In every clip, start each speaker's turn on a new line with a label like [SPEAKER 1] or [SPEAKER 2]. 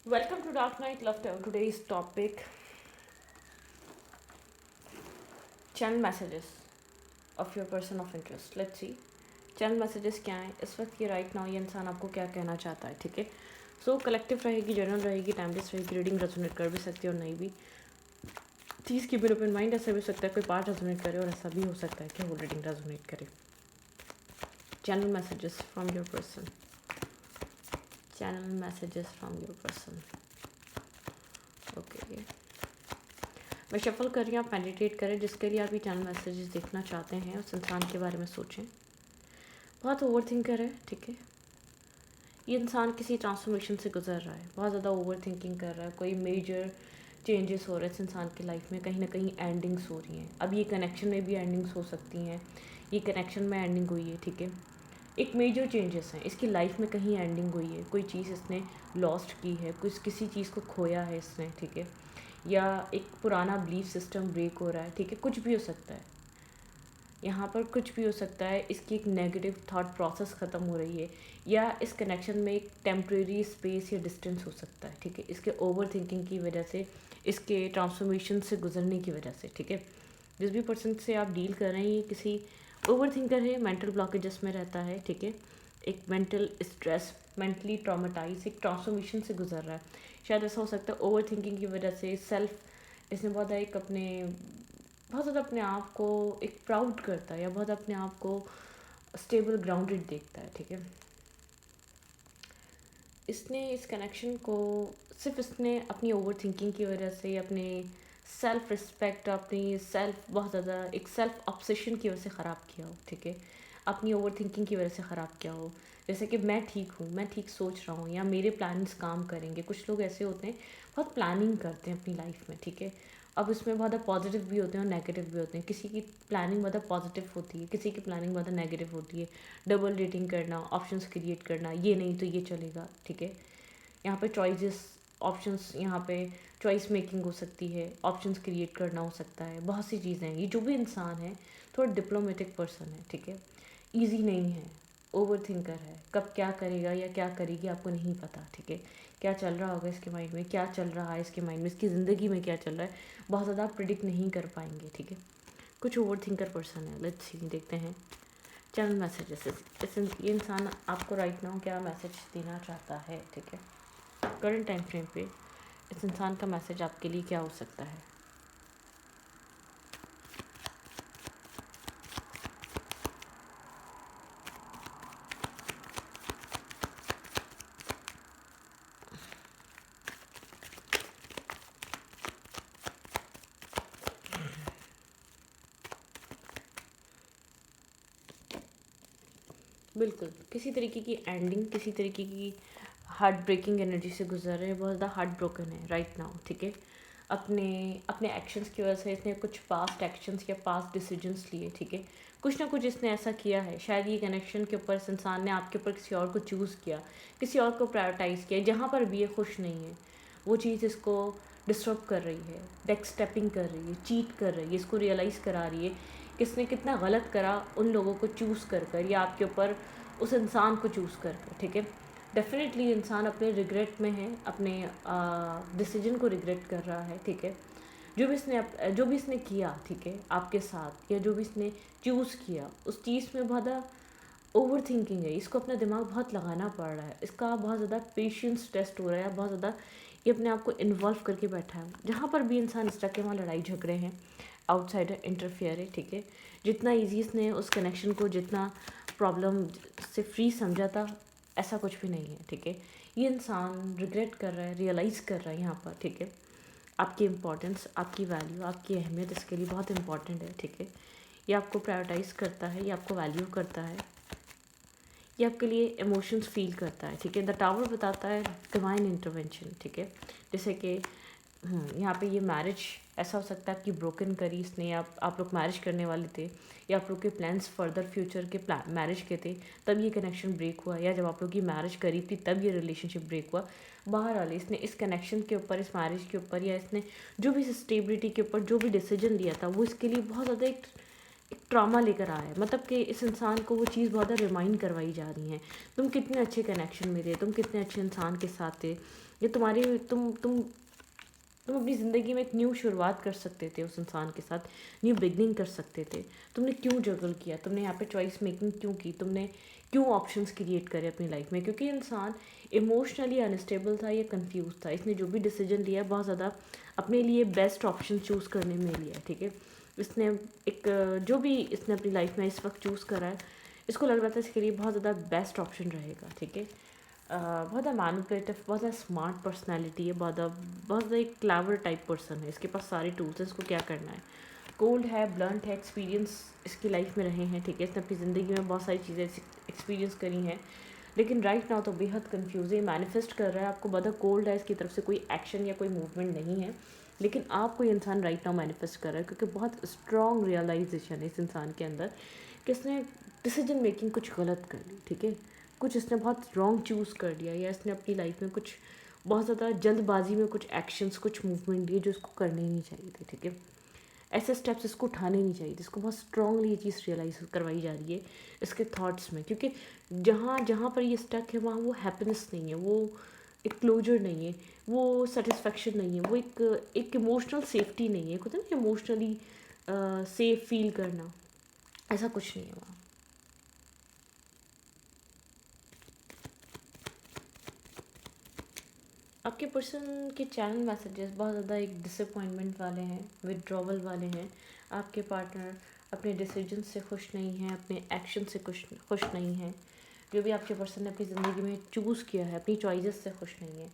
[SPEAKER 1] Welcome to Dark Night Love Time. Today's topic channel messages of your person of interest. Let's see. Channel messages क्या हैं इस वक्त, ये right now ये इंसान आपको क्या कहना चाहता है, ठीक है। सो कलेक्टिव रहेगी, जनरल रहेगी, टाइमलेस रहेगी, रीडिंग रेजोनेट कर भी सकती है और नहीं भी। चीज़ की बिन ओपन माइंड, ऐसा भी हो सकता है कोई पार्ट रेजोनेट करे और ऐसा भी हो सकता है कि वो रीडिंग रेजोनेट करे। Channel messages from your person, channel messages from your person. Okay, मैं शफल कर रही हूँ, आप मेडिटेट करें। जिसके लिए आप ये चैनल मैसेजेस देखना चाहते हैं उस इंसान के बारे में सोचें। बहुत ओवर थिंकर है, ठीक है। ये इंसान किसी ट्रांसफॉर्मेशन से गुजर रहा है, बहुत ज़्यादा ओवर थिंकिंग कर रहा है। कोई मेजर चेंजेस हो रहे हैं इस इंसान की लाइफ में, कहीं ना कहीं एंडिंग्स हो रही हैं। अब ये कनेक्शन में भी एंडिंग्स हो सकती हैं, ये कनेक्शन में एंडिंग हुई है, ठीक है। एक मेजर चेंजेस हैं इसकी लाइफ में, कहीं एंडिंग हुई है, कोई चीज़ इसने लॉस्ट की है, कुछ किसी चीज़ को खोया है इसने, ठीक है। या एक पुराना बिलीफ सिस्टम ब्रेक हो रहा है, ठीक है। कुछ भी हो सकता है, यहाँ पर कुछ भी हो सकता है। इसकी एक नेगेटिव थॉट प्रोसेस ख़त्म हो रही है, या इस कनेक्शन में एक टेम्प्रेरी स्पेस या डिस्टेंस हो सकता है, ठीक है। इसके ओवर थिंकिंग की वजह से, इसके ट्रांसफॉर्मेशन से गुजरने की वजह से, ठीक है। जिस भी पर्सन से आप डील कर रहे हैं ये किसी ओवर थिंकर है, मेंटल ब्लॉकेजेस में रहता है, ठीक है। एक मेंटल स्ट्रेस, मेंटली ट्रामेटाइज, एक ट्रांसफॉर्मेशन से गुजर रहा है। शायद ऐसा हो सकता है ओवर थिंकिंग की वजह से सेल्फ इसने बहुत ज़्यादा अपने आप को एक प्राउड करता है, या बहुत अपने आप को स्टेबल ग्राउंडेड देखता है, ठीक है। इसने इस कनेक्शन को सिर्फ इसने अपनी ओवर थिंकिंग की वजह से, अपने सेल्फ रिस्पेक्ट, अपनी सेल्फ बहुत ज़्यादा एक सेल्फ ऑब्सेशन की वजह से ख़राब किया हो, ठीक है। अपनी ओवर थिंकिंग की वजह से ख़राब किया हो। जैसे कि मैं ठीक हूँ, मैं ठीक सोच रहा हूँ, या मेरे प्लान्स काम करेंगे। कुछ लोग ऐसे होते हैं, बहुत प्लानिंग करते हैं अपनी लाइफ में, ठीक है। अब इसमें बहुत पॉजिटिव भी होते हैं और नेगेटिव भी होते हैं। किसी की प्लानिंग बहुत पॉजिटिव होती है, किसी की प्लानिंग बहुत नेगेटिव होती है। डबल डेटिंग करना, ऑप्शंस क्रिएट करना, ये नहीं तो ये चलेगा, ठीक है। यहाँ पे चॉइसेस, ऑप्शंस, यहाँ पे चॉइस मेकिंग हो सकती है, ऑप्शंस क्रिएट करना हो सकता है, बहुत सी चीज़ें हैं। ये जो भी इंसान है थोड़ा डिप्लोमेटिक पर्सन है, ठीक है। ईजी नहीं है, ओवर थिंकर है। कब क्या करेगा या क्या करेगी आपको नहीं पता, ठीक है। क्या चल रहा होगा इसके माइंड में, क्या चल रहा है इसके माइंड में, इसकी ज़िंदगी में क्या चल रहा है, बहुत ज़्यादा आप प्रिडिक्ट नहीं कर पाएंगे, ठीक है। कुछ ओवर थिंकर पर्सन है। लेट्स सी, देखते हैं चैनल मैसेजेस। ये इंसान आपको राइट नाउ क्या मैसेज देना चाहता है, ठीक है। करंट टाइम फ्रेम पे इस इंसान का मैसेज आपके लिए क्या हो सकता है। बिल्कुल किसी तरीके की एंडिंग, किसी तरीके की हार्ट ब्रेकिंग एनर्जी से गुजर रहे हैं, बहुत ज़्यादा हार्ट ब्रोकन है राइट नाउ, ठीक है। अपने अपने एक्शंस की वजह से इसने कुछ पास्ट एक्शंस या पास्ट डिसीजंस लिए, ठीक है। कुछ ना कुछ इसने ऐसा किया है, शायद ये कनेक्शन के ऊपर इस इंसान ने आपके ऊपर किसी और को चूज़ किया, किसी और को प्रायोरिटाइज़ किया। जहाँ पर भी ये खुश नहीं है, वो चीज़ इसको डिस्टर्ब कर रही है, बैक स्टेपिंग कर रही है, चीट कर रही है, इसको रियलाइज़ करा रही है किसने कितना गलत करा उन लोगों को चूज़ कर कर, या आपके ऊपर उस इंसान को चूज़ कर कर, ठीक है। डेफिनेटली इंसान अपने रिग्रेट में है, अपने डिसीजन को रिग्रेट कर रहा है, ठीक है। जो भी इसने किया, ठीक है, आपके साथ, या जो भी इसने चूज़ किया उस चीज़ में बहुत ओवर थिंकिंग है। इसको अपना दिमाग बहुत लगाना पड़ रहा है, इसका बहुत ज़्यादा पेशेंस टेस्ट हो रहा है, बहुत ज़्यादा ये अपने आप को इन्वॉल्व करके बैठा है। जहाँ पर भी इंसान इस तरह के वहाँ लड़ाई झगड़े हैं, आउटसाइडर इंटरफेयर है, ठीक है। जितना ईजी इसने उस कनेक्शन को, जितना प्रॉब्लम से फ्री समझा था, ऐसा कुछ भी नहीं है, ठीक है। ये इंसान रिग्रेट कर रहा है, रियलाइज़ कर रहा है यहाँ पर, ठीक है। आपकी इम्पोर्टेंस, आपकी वैल्यू, आपकी अहमियत इसके लिए बहुत इंपॉर्टेंट है, ठीक है। ये आपको प्रायोरिटाइज़ करता है, ये आपको वैल्यू करता है, ये आपके लिए इमोशंस फील करता है, ठीक है। द टावर बताता है डिवाइन इंटरवेंशन, ठीक है। जैसे कि यहाँ पे ये मैरिज ऐसा हो सकता है आपकी ब्रोकन करी इसने, आप लोग मैरिज करने वाले थे, या आप लोग के प्लान्स फर्दर फ्यूचर के प्लान मैरिज के थे, तब ये कनेक्शन ब्रेक हुआ, या जब आप लोग की मैरिज करी थी तब ये रिलेशनशिप ब्रेक हुआ। बाहर वाले इसने इस कनेक्शन के ऊपर, इस मैरिज के ऊपर, या इसने जो भी स्टेबिलिटी के ऊपर जो भी डिसीजन लिया था, वो इसके लिए बहुत ज़्यादा एक एक ट्रॉमा लेकर आया है, मतलब कि इस इंसान को वो चीज़ बहुत ज़्यादा रिमाइंड करवाई जा रही हैं। तुम कितने अच्छे कनेक्शन में थे, तुम कितने अच्छे इंसान के साथ थे, ये तुम्हारी तुम अपनी ज़िंदगी में एक न्यू शुरुआत कर सकते थे उस इंसान के साथ, न्यू बिगनिंग कर सकते थे। तुमने क्यों जगल किया, तुमने यहाँ पे चॉइस मेकिंग क्यों की, तुमने क्यों ऑप्शंस क्रिएट करे अपनी लाइफ में, क्योंकि इंसान इमोशनली अनस्टेबल था या कंफ्यूज था। इसने जो भी डिसीजन लिया बहुत ज़्यादा अपने लिए बेस्ट ऑप्शन चूज़ करने में लिया, ठीक है। इसने एक जो भी इसने अपनी लाइफ में इस वक्त चूज़ करा है, इसको लग रहा था इसके लिए बहुत ज़्यादा बेस्ट ऑप्शन रहेगा, ठीक है। बहुत ज़्यादा मैनिपुलेटिव, बहुत ज़्यादा स्मार्ट पर्सनैलिटी है, बहुत ज़्यादा एक क्लेवर टाइप पर्सन है। इसके पास सारे टूल्स हैं, इसको क्या करना है। कोल्ड है, ब्लंट है, एक्सपीरियंस इसकी लाइफ में रहे हैं, ठीक है। इसने अपनी ज़िंदगी में बहुत सारी चीज़ें एक्सपीरियंस करी हैं, लेकिन राइट नाउ तो बेहद कन्फ्यूज है, मैनिफेस्ट कर रहा है। आपको बता कोल्ड है, इसकी तरफ से कोई एक्शन या कोई मूवमेंट नहीं है, लेकिन आप कोई इंसान राइट नाउ मैनिफेस्ट कर रहा है, क्योंकि बहुत स्ट्रॉन्ग रियलाइजेशन है इस इंसान के अंदर कि इसने डिसीजन मेकिंग कुछ गलत कर ली, ठीक है। कुछ इसने बहुत रॉन्ग चूज़ कर लिया, या इसने अपनी लाइफ में कुछ बहुत ज़्यादा जल्दबाजी में कुछ एक्शंस, कुछ मूवमेंट लिए जो इसको करने ही नहीं चाहिए थे, ठीक है। ऐसे स्टेप्स इसको उठाने नहीं चाहिए, इसको बहुत स्ट्रांगली ये चीज़ रियलाइज करवाई जा रही है इसके थॉट्स में, क्योंकि जहाँ जहाँ पर ये स्टक है वहाँ वो हैप्पीनेस नहीं है, वो एक क्लोजर नहीं है, वो सेटिस्फेक्शन नहीं है, वो एक इमोशनल सेफ्टी नहीं है, होता है ना इमोशनली सेफ फील करना, ऐसा कुछ नहीं है वहाँ। आपके पर्सन के चैनल मैसेजेस बहुत ज़्यादा एक डिसअपॉइंटमेंट वाले हैं, विड्रॉवल वाले हैं। आपके पार्टनर अपने डिसीजन से खुश नहीं है, अपने एक्शन से खुश नहीं है। जो भी आपके पर्सन ने अपनी ज़िंदगी में चूज़ किया है, अपनी चॉइसेस से खुश नहीं है।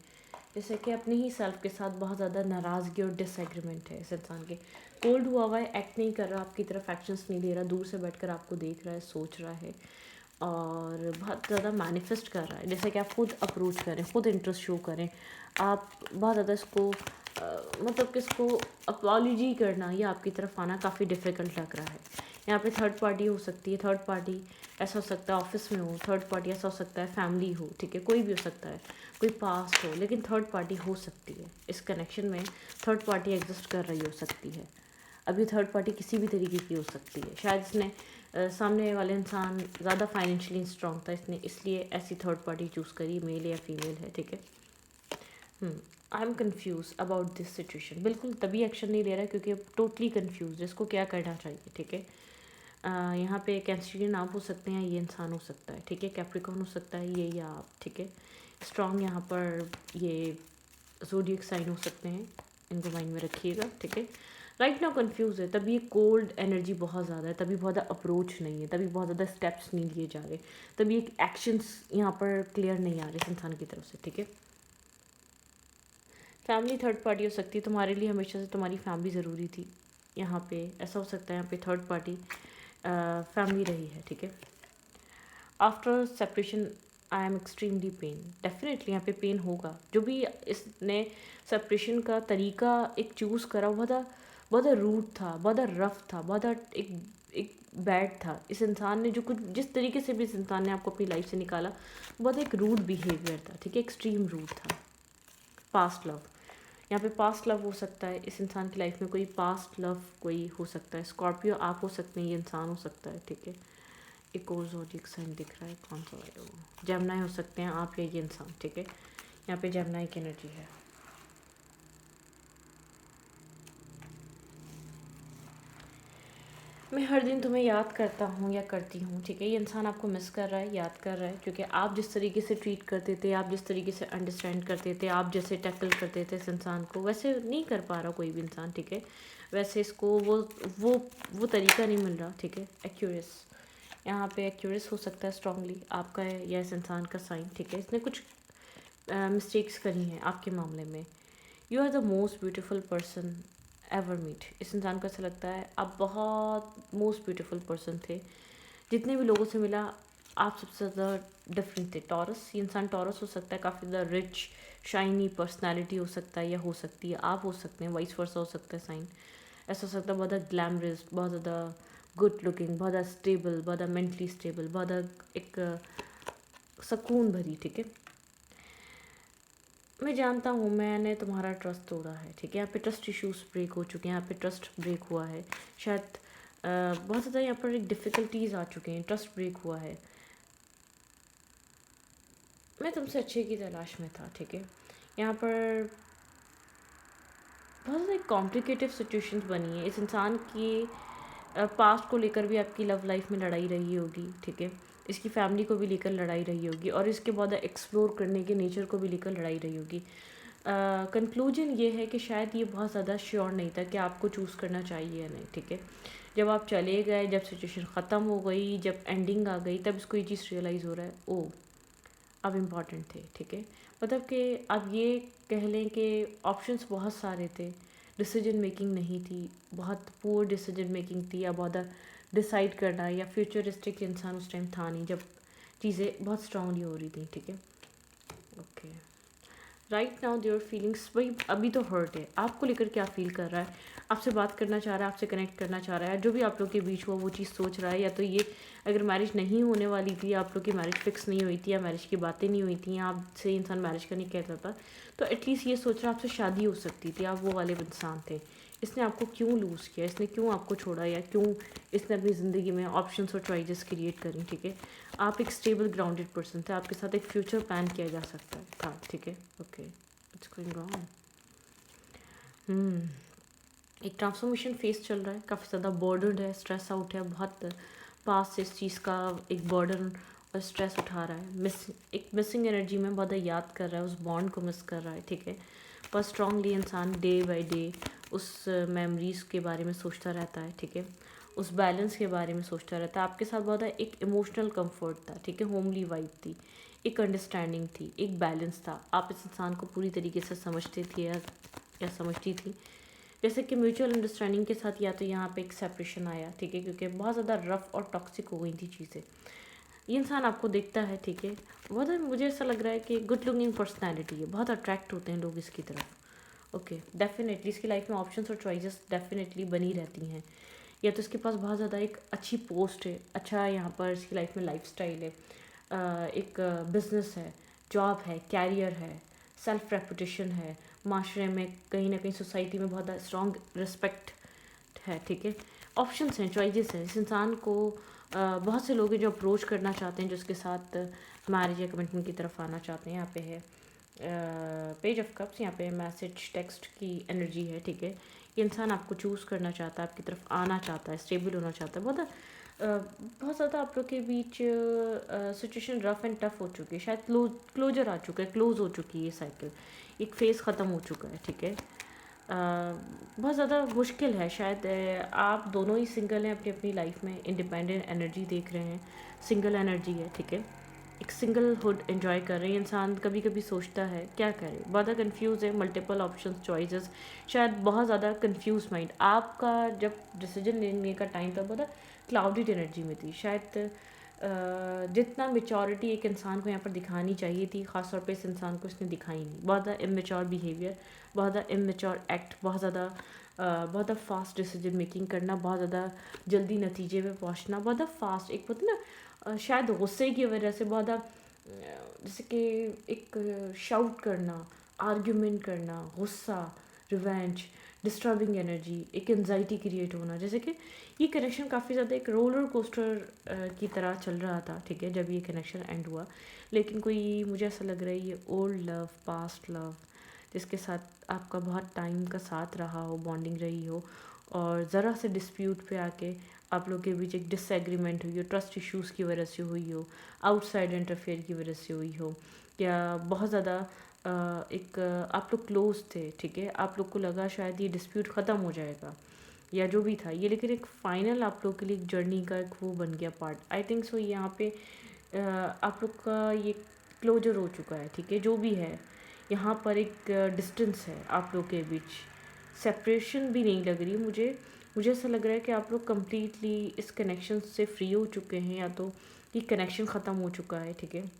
[SPEAKER 1] जैसे कि अपने ही सेल्फ के साथ बहुत ज़्यादा नाराज़गी और डिसएग्रीमेंट है इस इंसान के। कोल्ड हुआ है, एक्ट नहीं कर रहा आपकी तरफ, एक्शंस नहीं ले रहा, दूर से बैठकर आपको देख रहा है, सोच रहा है, और बहुत ज़्यादा मैनिफेस्ट कर रहा है। जैसे कि आप खुद अप्रोच करें, खुद इंटरेस्ट शो करें, आप बहुत ज़्यादा इसको मतलब कि इसको अपॉलॉजी करना या आपकी तरफ आना काफ़ी डिफ़िकल्ट लग रहा है। यहाँ पे थर्ड पार्टी हो सकती है, थर्ड पार्टी ऐसा हो सकता है ऑफिस में हो, थर्ड पार्टी ऐसा हो सकता है फैमिली हो, ठीक है, कोई भी हो सकता है, कोई पास्ट हो, लेकिन थर्ड पार्टी हो सकती है इस कनेक्शन में। थर्ड पार्टी एग्जिस्ट कर रही हो सकती है। अभी थर्ड पार्टी किसी भी तरीके की हो सकती है। शायद इसने सामने वाले इंसान ज़्यादा फाइनेंशियली स्ट्रॉन्ग था, इसने इसलिए ऐसी थर्ड पार्टी चूज़ करी, मेल या फीमेल है, ठीक है। I am confuse about this situation, बिल्कुल तभी एक्शन नहीं ले रहा है क्योंकि अब टोटली कन्फ्यूज, इसको क्या करना चाहिए, ठीक है। यहाँ पे कैंसरियन आप हो सकते हैं, ये इंसान हो सकता है, ठीक है, कैप्रिकॉर्न हो सकता है ये या आप, ठीक है। स्ट्रॉन्ग यहाँ पर ये ज़ोडिएक साइन हो सकते हैं, इनको माइंड में रखिएगा, ठीक है। राइट नाउ कंफ्यूज है, तभी कोल्ड एनर्जी बहुत ज़्यादा है, तभी बहुत ज़्यादा अप्रोच नहीं है, तभी बहुत ज़्यादा स्टेप्स नहीं लिए जा रहे, तभी एक एक्शंस यहाँ पर क्लियर नहीं आ रहे इस इंसान की तरफ से, ठीक है। फैमिली थर्ड पार्टी हो सकती है, तुम्हारे लिए हमेशा से तुम्हारी फैमिली ज़रूरी थी। यहाँ पे ऐसा हो सकता है, यहाँ पे थर्ड पार्टी फैमिली रही है, ठीक है। After separation I am extremely pain, definitely यहाँ पे पेन होगा। जो भी इसने सेपरेशन का तरीका एक चूज़ करा वो बहुत रूड था, बहुत रफ था, बहुत एक बैड था। इस इंसान ने जो कुछ जिस तरीके से भी इस इंसान ने आपको अपनी लाइफ से निकाला, बहुत एक रूड बिहेवियर था, ठीक है, एक्सट्रीम रूड था। पास्ट लव, यहाँ पे पास्ट लव हो सकता है इस इंसान की लाइफ में, कोई पास्ट लव कोई हो सकता है। स्कॉर्पियो आप हो सकते हैं, ये इंसान हो सकता है, ठीक है। एक और ज़ोडिएक साइन दिख रहा है, कौन सा है वो, जेमिनी हो सकते हैं आप या ये इंसान, ठीक है। यहाँ पे जेमिनी की एनर्जी है। मैं हर दिन तुम्हें याद करता हूँ या करती हूँ, ठीक है। ये इंसान आपको मिस कर रहा है, याद कर रहा है, क्योंकि आप जिस तरीके से ट्रीट करते थे, आप जिस तरीके से अंडरस्टैंड करते थे, आप जैसे टैकल करते थे इस इंसान को, वैसे नहीं कर पा रहा कोई भी इंसान, ठीक है। वैसे इसको वो वो तरीका नहीं मिल रहा, ठीक है। एक्यूरेस, यहाँ पे एक्यूरेस हो सकता है स्ट्रांगली आपका है या इस इंसान का साइन, ठीक है। इसने कुछ मिस्टेक्स करी हैं आपके मामले में। You are the most beautiful person ever meet, इस इंसान को ऐसा लगता है आप बहुत मोस्ट ब्यूटीफुल पर्सन थे। जितने भी लोगों से मिला आप सबसे ज़्यादा डिफरेंट थे। टॉरस, ये इंसान टॉरस हो सकता है, काफ़ी ज़्यादा रिच शाइनी पर्सनैलिटी हो सकता है या हो सकती है, आप हो सकते हैं, वाइस वर्सा हो सकता है साइन। ऐसा हो सकता है बहुत ज़्यादा ग्लैमरस, बहुत ज़्यादा गुड लुकिंग, बहुत ज़्यादा स्टेबल, बहुत ज़्यादा मेंटली स्टेबल, बहुत ज़्यादा एक सुकून भरी, ठीक है। मैं जानता हूँ मैंने तुम्हारा ट्रस्ट तोड़ा है, ठीक है। यहाँ पे ट्रस्ट इश्यूज ब्रेक हो चुके हैं, यहाँ पे ट्रस्ट ब्रेक हुआ है। शायद बहुत ज़्यादा यहाँ पर एक डिफ़िकल्टीज आ चुके हैं, ट्रस्ट ब्रेक हुआ है। मैं तुमसे अच्छे की तलाश में था, ठीक है। यहाँ पर बहुत ज़्यादा कॉम्प्लिकेटेड सिचुएशंस बनी है। इस इंसान की पास्ट को लेकर भी आपकी लव लाइफ में लड़ाई रही होगी, ठीक है। इसकी फैमिली को भी लेकर लड़ाई रही होगी, और इसके बाद एक्सप्लोर करने के नेचर को भी लेकर लड़ाई रही होगी। कंक्लूजन ये है कि शायद ये बहुत ज़्यादा श्योर नहीं था कि आपको चूज़ करना चाहिए या नहीं, ठीक है। जब आप चले गए, जब सिचुएशन ख़त्म हो गई, जब एंडिंग आ गई, तब इसको ये चीज़ रियलाइज़ हो रहा है, ओ अब इम्पॉर्टेंट थे, ठीक है। मतलब कि अब ये कह लें कि ऑप्शंस बहुत सारे थे, डिसीजन मेकिंग नहीं थी, बहुत पुअर डिसीजन मेकिंग थी, या बहुत डिसाइड करना, या फ्यूचरिस्टिक इंसान उस टाइम था नहीं जब चीज़ें बहुत स्ट्रांगली हो रही थी, ठीक है। Okay, right now their feelings, भाई अभी तो हर्ट है, आपको लेकर क्या फील कर रहा है, आपसे बात करना चाह रहा है, आपसे कनेक्ट करना चाह रहा है, जो भी आप लोग के बीच हुआ वो चीज़ सोच रहा है, या तो ये अगर मैरिज नहीं होने वाली थी, आप लोग की मैरिज फिक्स नहीं हुई थी, या मैरिज की बातें नहीं हुई थी, या आपसे इंसान मैरिज का नहीं कहता था, तो एटलीस्ट ये सोच रहा आपसे शादी हो सकती थी, आप वो वाले इंसान थे। इसने आपको क्यों लूज़ किया, इसने क्यों आपको छोड़ा, या क्यों इसने अपनी ज़िंदगी में ऑप्शंस और चॉइसेस क्रिएट करी, ठीक है। आप एक स्टेबल ग्राउंडेड पर्सन थे, आपके साथ एक फ्यूचर प्लान किया जा सकता था, ठीक है। Okay, it's going on. एक ट्रांसफॉर्मेशन फेस चल रहा है, काफ़ी ज़्यादा बर्डन है, स्ट्रेस आउट है, बहुत पास से इस चीज़ का एक बर्डन और स्ट्रेस उठा रहा है। एक मिसिंग एनर्जी में बहुत याद कर रहा है, उस बॉन्ड को मिस कर रहा है, ठीक है। पर स्ट्रांगली इंसान डे बाय डे उस मेमोरीज़ के बारे में सोचता रहता है, ठीक है। उस बैलेंस के बारे में सोचता रहता है। आपके साथ बहुत एक इमोशनल कंफर्ट था, ठीक है, होमली वाइब थी, एक अंडरस्टैंडिंग थी, एक बैलेंस था। आप इस इंसान को पूरी तरीके से समझते थे या समझती थी। जैसे कि म्यूचुअल अंडरस्टैंडिंग के साथ या तो यहाँ पे एक सेपरेशन आया, ठीक है, क्योंकि बहुत ज़्यादा रफ और टॉक्सिक हो गई थी चीज़ें। ये इंसान आपको देखता है, ठीक है, बहुत मुझे ऐसा लग रहा है कि गुड लुकिंग पर्सनैलिटी है, बहुत अट्रैक्ट होते हैं लोग इसकी तरफ। ओके, डेफिनेटली इसकी लाइफ में ऑप्शंस और चॉइसेस डेफिनेटली बनी रहती हैं। या तो इसके पास बहुत ज़्यादा एक अच्छी पोस्ट है, अच्छा यहाँ पर इसकी लाइफ में लाइफस्टाइल है, एक बिजनेस है, जॉब है, कैरियर है, सेल्फ रेपुटेशन है, माशरे में कहीं ना कहीं सोसाइटी में बहुत स्ट्रॉन्ग रिस्पेक्ट है, ठीक है। ऑप्शंस हैं, चॉइसेस हैं। इस इंसान को बहुत से लोग हैं जो अप्रोच करना चाहते हैं, जो उसके साथ मैरिज या कमिटमेंट की तरफ आना चाहते हैं। यहाँ पे है पेज ऑफ कप्स, यहाँ पे मैसेज टेक्स्ट की एनर्जी है, ठीक है। ये इंसान आपको चूज़ करना चाहता है, आपकी तरफ आना चाहता है, स्टेबल होना चाहता है। बहुत ज़्यादा आप लोग के बीच सिचुएशन रफ एंड टफ हो चुकी है, शायद क्लोजर आ चुका है, क्लोज हो चुकी है ये साइकिल, एक फेज़ ख़त्म हो चुका है, ठीक है। बहुत ज़्यादा मुश्किल है, शायद आप दोनों ही सिंगल हैं अपनी अपनी लाइफ में, इंडिपेंडेंट एनर्जी देख रहे हैं, सिंगल एनर्जी है, ठीक है। एक सिंगल हुड एंजॉय कर रहे हैं। इंसान कभी कभी सोचता है क्या करे, बहुत कंफ्यूज है, मल्टीपल ऑप्शंस चॉइसेस, शायद बहुत ज़्यादा कंफ्यूज माइंड। आपका जब डिसीजन लेने का टाइम था बहुत क्लाउडेड एनर्जी में थी, शायद जितना मेचोरिटी एक इंसान को यहाँ पर दिखानी चाहिए थी, ख़ासतौर पे इस इंसान को इसने दिखाई नहीं। बहुत ज़्यादा इमेच्योर बिहेवियर, बहुत ज़्यादा इमेच्योर एक्ट, बहुत ज़्यादा फास्ट डिसीजन मेकिंग करना, बहुत ज़्यादा जल्दी नतीजे पे पहुँचना, बहुत ज़्यादा फास्ट, एक होता ना शायद गुस्से की वजह से बहुत जैसे कि एक शाउट करना, आर्ग्यूमेंट करना, गुस्सा, रिवेंज, डिस्टर्बिंग एनर्जी, एक एनजाइटी क्रिएट होना। जैसे कि ये कनेक्शन काफ़ी ज़्यादा एक रोलर कोस्टर की तरह चल रहा था, ठीक है, जब ये कनेक्शन एंड हुआ। लेकिन कोई मुझे ऐसा लग रहा है ये ओल्ड लव, पास्ट लव, जिसके साथ आपका बहुत टाइम का साथ रहा हो, बॉन्डिंग रही हो, और ज़रा से डिस्प्यूट पे आके आप लोग के बीच एक डिसएग्रीमेंट हुई हो, ट्रस्ट इश्यूज़ की वजह से हुई हो, आउटसाइड इंटरफेयर की वजह से हुई हो, या बहुत ज़्यादा एक आप लोग क्लोज थे, ठीक है, आप लोग को लगा शायद ये डिस्प्यूट ख़त्म हो जाएगा या जो भी था ये, लेकिन एक फ़ाइनल आप लोग के लिए एक जर्नी का एक वो बन गया पार्ट। आई थिंक सो यहाँ पे आप लोग का ये क्लोजर हो चुका है, ठीक है। जो भी है यहाँ पर एक डिस्टेंस है आप लोग के बीच, सेपरेशन भी नहीं लग रही मुझे। मुझे ऐसा लग रहा है कि आप लोग कम्प्लीटली इस कनेक्शन से फ्री हो चुके हैं, या तो ये कनेक्शन ख़त्म हो चुका है, ठीक है।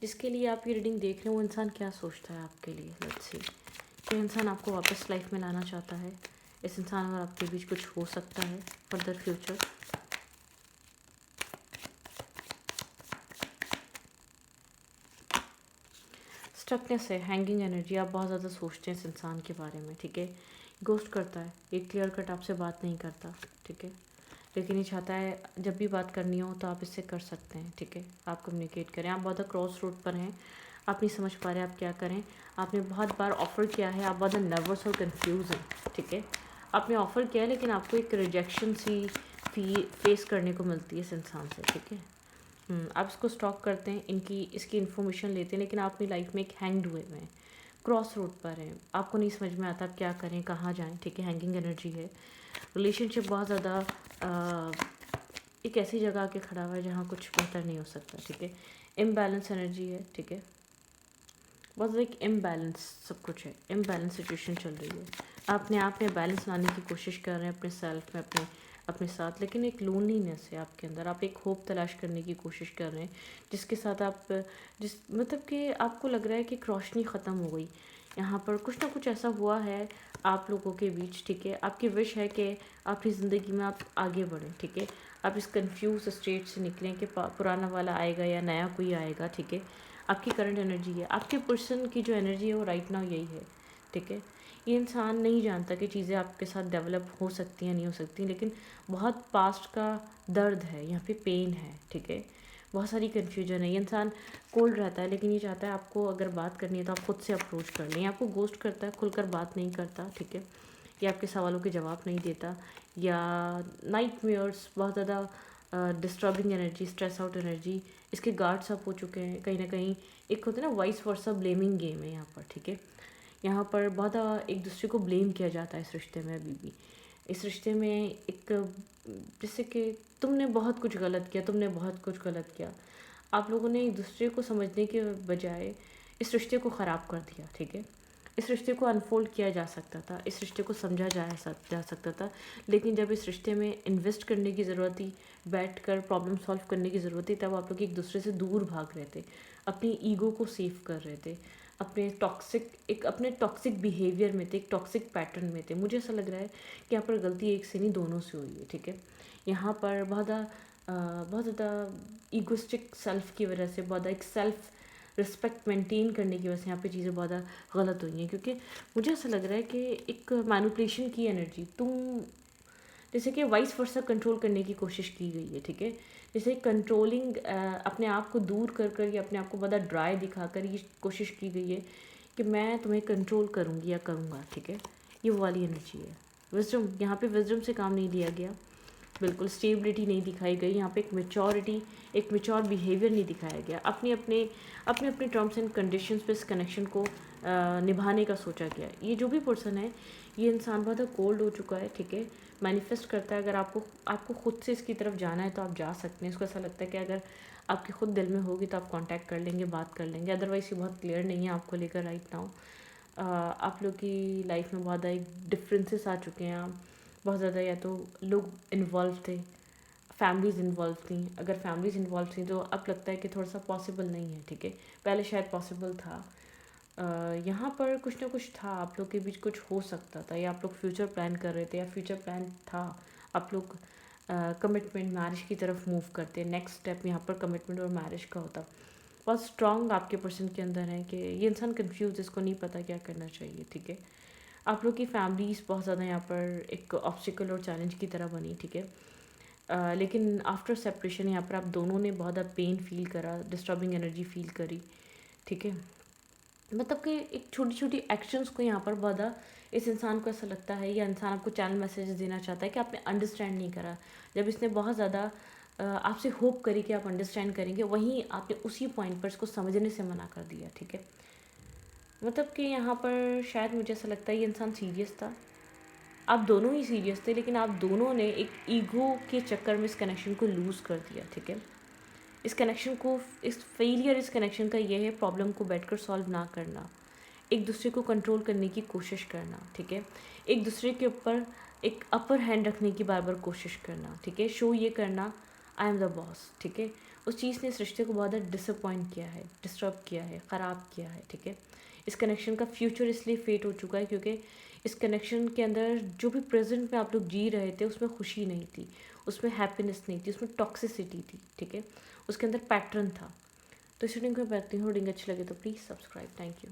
[SPEAKER 1] जिसके लिए आप ये रीडिंग देख रहे हो वो इंसान क्या सोचता है आपके लिए, लेट्स सी। ये इंसान आपको वापस लाइफ में लाना चाहता है, इस इंसान और आपके बीच कुछ हो सकता है फर्दर फ्यूचर। स्टकनेस है, हैंगिंग एनर्जी, आप बहुत ज़्यादा सोचते हैं इस इंसान के बारे में, ठीक है। घोस्ट करता है, ये क्लियर कट आपसे बात नहीं करता, ठीक है। लेकिन ये चाहता है जब भी बात करनी हो तो आप इससे कर सकते हैं, ठीक है। आप कम्युनिकेट करें, आप बहुत क्रॉस रोड पर हैं, आप नहीं समझ पा रहे आप क्या करें। आपने बहुत बार ऑफ़र किया है, आप बहुत नर्वस और कंफ्यूज हैं, ठीक है। आपने ऑफ़र किया है लेकिन आपको एक रिजेक्शन सी फेस करने को मिलती है इस इंसान से, ठीक है। आप इसको स्टॉक करते हैं, इसकी इन्फॉर्मेशन लेते हैं, लेकिन आप अपनी लाइफ में एक हैंग्ड हुए हैं, क्रॉस रोड पर हैं, आपको नहीं समझ में आता आप क्या करें, कहाँ जाएं, ठीक है। हैंगिंग एनर्जी है, रिलेशनशिप बहुत ज़्यादा एक ऐसी जगह आके खड़ा हुआ है जहाँ कुछ बेहतर नहीं हो सकता, ठीक है। इम्बैलेंस एनर्जी है, ठीक है। बहुत ज़्यादा एक इम्बैलेंस सब कुछ है, इम्बैलेंस सिचुएशन चल रही है। आप अपने आप में बैलेंस लाने की कोशिश कर रहे हैं अपने सेल्फ में, अपने साथ, लेकिन एक लोनलीनेस है आपके अंदर। आप एक होप तलाश करने की कोशिश कर रहे हैं जिसके साथ आप मतलब कि आपको लग रहा है कि रोशनी ख़त्म हो गई। यहाँ पर कुछ ना कुछ ऐसा हुआ है आप लोगों के बीच, ठीक है। आपकी विश है कि अपनी ज़िंदगी में आप आगे बढ़ें, ठीक है। आप इस कंफ्यूज स्टेट से निकलें कि पुराना वाला आएगा या नया कोई आएगा, ठीक है। आपकी करंट एनर्जी है, आपके पर्सन की जो एनर्जी है वो राइट नाउ यही है, ठीक है। ये इंसान नहीं जानता कि चीज़ें आपके साथ डेवलप हो सकती हैं नहीं हो सकती, लेकिन बहुत पास्ट का दर्द है यहाँ पे, पेन है, ठीक है। बहुत सारी कन्फ्यूजन है, ये इंसान कोल्ड रहता है लेकिन ये चाहता है आपको अगर बात करनी है तो आप खुद से अप्रोच कर लें। आपको गोस्ट करता है, खुलकर बात नहीं करता, ठीक है। या आपके सवालों के जवाब नहीं देता, या नाइटमेयर्स, बहुत ज़्यादा disturbing energy, stress out energy, इसके गार्ड्स अप हो चुके हैं कहीं ना कहीं। एक होता है ना वाइस वर्सा ब्लेमिंग गेम है यहाँ पर, ठीक है। यहाँ पर बहुत एक दूसरे को ब्लेम किया जाता है इस रिश्ते में अभी भी। इस रिश्ते में एक जैसे कि तुमने बहुत कुछ गलत किया, तुमने बहुत कुछ गलत किया। आप लोगों ने एक दूसरे को समझने के बजाय इस रिश्ते को ख़राब कर दिया, ठीक है। इस रिश्ते को अनफोल्ड किया जा सकता था, इस रिश्ते को समझा जा सकता था, लेकिन जब इस रिश्ते में इन्वेस्ट करने की ज़रूरत थी, बैठ कर प्रॉब्लम सॉल्व करने की ज़रूरत थी, तब आप लोग एक दूसरे से दूर भाग रहे थे, अपनी ईगो को सेव कर रहे थे, अपने टॉक्सिक बिहेवियर में थे, एक टॉक्सिक पैटर्न में थे। मुझे ऐसा लग रहा है कि यहाँ पर गलती एक से नहीं दोनों से हुई है, ठीक है। यहाँ पर बहुत ज़्यादा ईगोस्टिक सेल्फ की वजह से, बहुत एक सेल्फ रिस्पेक्ट मेंटेन करने की वजह से यहाँ पे चीज़ें बहुत गलत हुई हैं। क्योंकि मुझे ऐसा लग रहा है कि एक मैनिपुलेशन की एनर्जी, तुम जैसे कि वाइस वर्सा कंट्रोल करने की कोशिश की गई है, ठीक है। जैसे कंट्रोलिंग, अपने आप को दूर कर कर या अपने आप को बहुत ड्राई दिखाकर ये कोशिश की गई है कि मैं तुम्हें कंट्रोल करूँगी या करूँगा, ठीक है। ये वो वाली एनर्जी है। विजडम, यहाँ पे विजडम से काम नहीं लिया गया, बिल्कुल स्टेबिलिटी नहीं दिखाई गई यहाँ पे, एक मेच्योरिटी, एक मेच्योर बिहेवियर नहीं दिखाया गया। अपने टर्म्स एंड कंडीशंस पे इस कनेक्शन को निभाने का सोचा गया। ये जो भी पर्सन है, ये इंसान बहुत कोल्ड हो चुका है, ठीक है। मैनिफेस्ट करता है, अगर आपको खुद से इसकी तरफ जाना है तो आप जा सकते हैं। इसको ऐसा लगता है कि अगर आपके खुद दिल में होगी तो आप कांटेक्ट कर लेंगे, बात कर लेंगे। अदरवाइज़ ये बहुत क्लियर नहीं है आपको लेकर राइट नाउ। आप लोग की लाइफ में बहुत ज़्यादा डिफरेंसेस आ चुके हैं। बहुत ज़्यादा या तो लोग इन्वॉल्व थे, फैमिलीज़ इन्वॉल्व थी। अगर फैमिलीज़ इन्वॉल्व थी तो अब लगता है कि थोड़ा सा पॉसिबल नहीं है, ठीक है। पहले शायद पॉसिबल था। यहाँ पर कुछ ना कुछ था, आप लोग के बीच कुछ हो सकता था, या आप लोग फ्यूचर प्लान कर रहे थे, या फ्यूचर प्लान था आप लोग कमिटमेंट मैरिज की तरफ मूव करते हैं। नेक्स्ट स्टेप यहाँ पर कमिटमेंट और मैरिज का होता। बहुत स्ट्रॉन्ग आपके पर्सन के अंदर है कि ये इंसान कंफ्यूज, इसको नहीं पता क्या करना चाहिए, ठीक है। आप लोग की फैमिलीज़ बहुत ज़्यादा यहाँ पर एक ऑब्स्टिकल और चैलेंज की तरह बनी, ठीक है। लेकिन आफ्टर सेपरेशन यहाँ पर आप दोनों ने बहुत ज़्यादा पेन फील करा, डिस्टर्बिंग एनर्जी फील करी, ठीक है। मतलब कि एक छोटी छोटी एक्शंस को यहाँ पर बहुत ज़्यादा इस इंसान को ऐसा लगता है, या इंसान आपको चैनल मैसेज देना चाहता है कि आपने अंडरस्टैंड नहीं करा। जब इसने बहुत ज़्यादा आपसे होप करी कि आप अंडरस्टैंड करेंगे, वहीं आपने उसी पॉइंट पर इसको समझने से मना कर दिया, ठीक है। मतलब कि यहाँ पर शायद मुझे ऐसा लगता है ये इंसान सीरियस था, आप दोनों ही सीरियस थे, लेकिन आप दोनों ने एक ईगो के चक्कर में इस कनेक्शन को लूज़ कर दिया, ठीक है। इस कनेक्शन को, इस फेलियर इस कनेक्शन का ये है, प्रॉब्लम को बैठकर सॉल्व ना करना, एक दूसरे को कंट्रोल करने की कोशिश करना, ठीक है। एक दूसरे के ऊपर एक अपर हैंड रखने की बार बार कोशिश करना, ठीक है। शो ये करना आई एम द बॉस, ठीक है। उस चीज़ ने इस रिश्ते को बहुत ज़्यादा डिसअपॉइंट किया है, डिस्टर्ब किया है, ख़राब किया है, ठीक है। इस कनेक्शन का फ्यूचर इसलिए फेट हो चुका है क्योंकि इस कनेक्शन के अंदर जो भी प्रेजेंट में आप लोग जी रहे थे उसमें खुशी नहीं थी, उसमें हैप्पीनेस नहीं थी, उसमें टॉक्सिसिटी थी, ठीक है। उसके अंदर पैटर्न था। तो इस रीडिंग को मैं बताती हूँ, रीडिंग अच्छी लगे तो प्लीज़ सब्सक्राइब। Thank you.